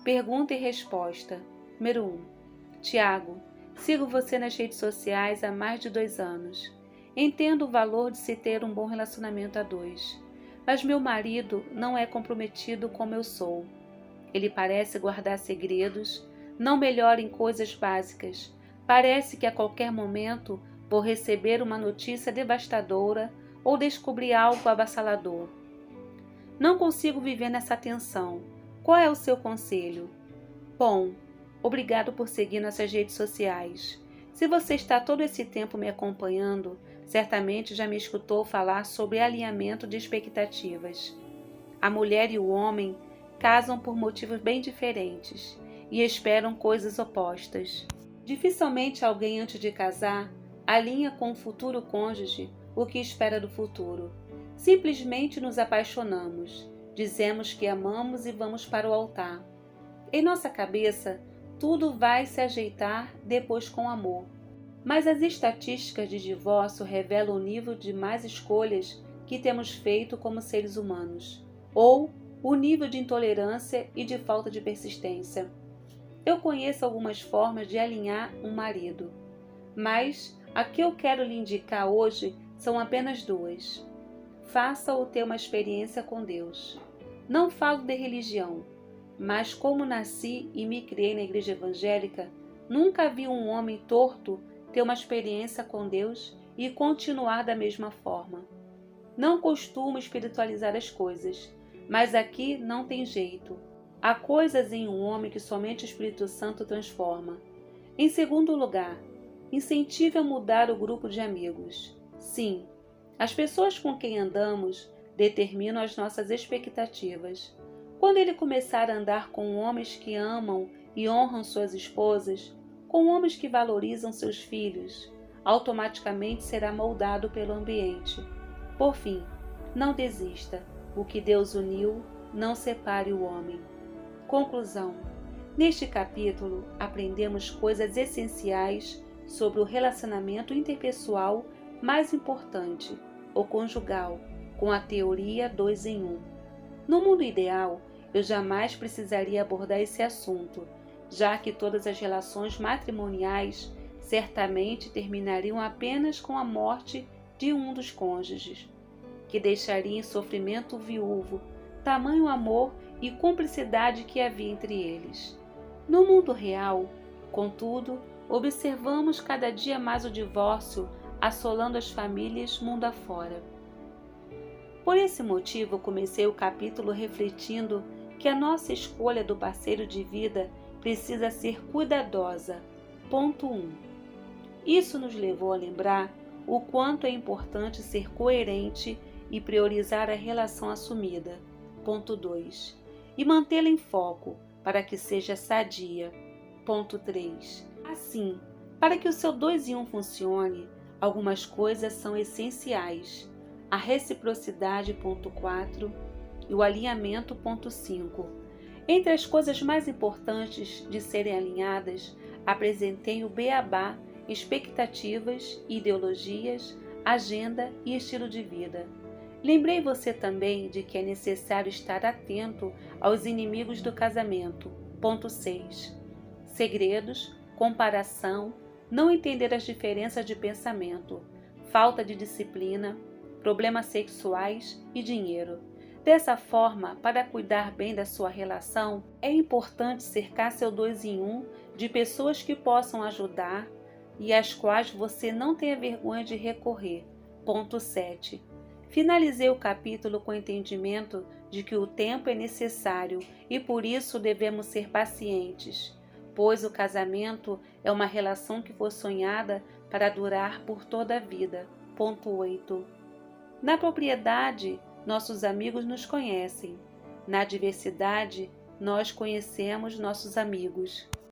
Pergunta e resposta. Número 1. Tiago, sigo você nas redes sociais há mais de 2 anos. Entendo o valor de se ter um bom relacionamento a dois, mas meu marido não é comprometido como eu sou. Ele parece guardar segredos, não melhora em coisas básicas. Parece que a qualquer momento vou receber uma notícia devastadora ou descobrir algo avassalador. Não consigo viver nessa tensão. Qual é o seu conselho? Bom, obrigado por seguir nossas redes sociais. Se você está todo esse tempo me acompanhando, certamente já me escutou falar sobre alinhamento de expectativas. A mulher e o homem casam por motivos bem diferentes e esperam coisas opostas. Dificilmente alguém antes de casar alinha com o futuro cônjuge o que espera do futuro. Simplesmente nos apaixonamos, dizemos que amamos e vamos para o altar. Em nossa cabeça, tudo vai se ajeitar depois com amor. Mas as estatísticas de divórcio revelam o nível de más escolhas que temos feito como seres humanos, ou o nível de intolerância e de falta de persistência. Eu conheço algumas formas de alinhar um marido, mas a que eu quero lhe indicar hoje são apenas 2. Faça-o ter uma experiência com Deus. Não falo de religião, mas como nasci e me criei na igreja evangélica, nunca vi um homem torto ter uma experiência com Deus e continuar da mesma forma. Não costumo espiritualizar as coisas, mas aqui não tem jeito. Há coisas em um homem que somente o Espírito Santo transforma. Em segundo lugar, incentive a mudar o grupo de amigos. Sim, as pessoas com quem andamos determinam as nossas expectativas. Quando ele começar a andar com homens que amam e honram suas esposas, com homens que valorizam seus filhos, automaticamente será moldado pelo ambiente. Por fim, não desista. O que Deus uniu, não separe o homem. Conclusão. Neste capítulo, aprendemos coisas essenciais sobre o relacionamento interpessoal mais importante, o conjugal, com a teoria 2 em 1. No mundo ideal, eu jamais precisaria abordar esse assunto, já que todas as relações matrimoniais certamente terminariam apenas com a morte de um dos cônjuges, que deixaria em sofrimento o viúvo, tamanho amor e cumplicidade que havia entre eles. No mundo real, contudo, observamos cada dia mais o divórcio assolando as famílias mundo afora. Por esse motivo, comecei o capítulo refletindo que a nossa escolha do parceiro de vida precisa ser cuidadosa. Ponto 1. Isso nos levou a lembrar o quanto é importante ser coerente e priorizar a relação assumida. Ponto 2. E mantê-la em foco para que seja sadia. Ponto 3. Assim, para que o seu 2 em 1 funcione, algumas coisas são essenciais. A reciprocidade, ponto 4, e o alinhamento, ponto 5. Entre as coisas mais importantes de serem alinhadas, apresentei o beabá, expectativas, ideologias, agenda e estilo de vida. Lembrei você também de que é necessário estar atento aos inimigos do casamento. Ponto 6. Segredos, comparação, não entender as diferenças de pensamento, falta de disciplina, problemas sexuais e dinheiro. Dessa forma, para cuidar bem da sua relação, é importante cercar seu 2 em 1 de pessoas que possam ajudar e às quais você não tenha vergonha de recorrer. Ponto 7. Finalizei o capítulo com o entendimento de que o tempo é necessário e por isso devemos ser pacientes, pois o casamento é uma relação que foi sonhada para durar por toda a vida. Ponto 8. Na propriedade, nossos amigos nos conhecem. Na diversidade, nós conhecemos nossos amigos.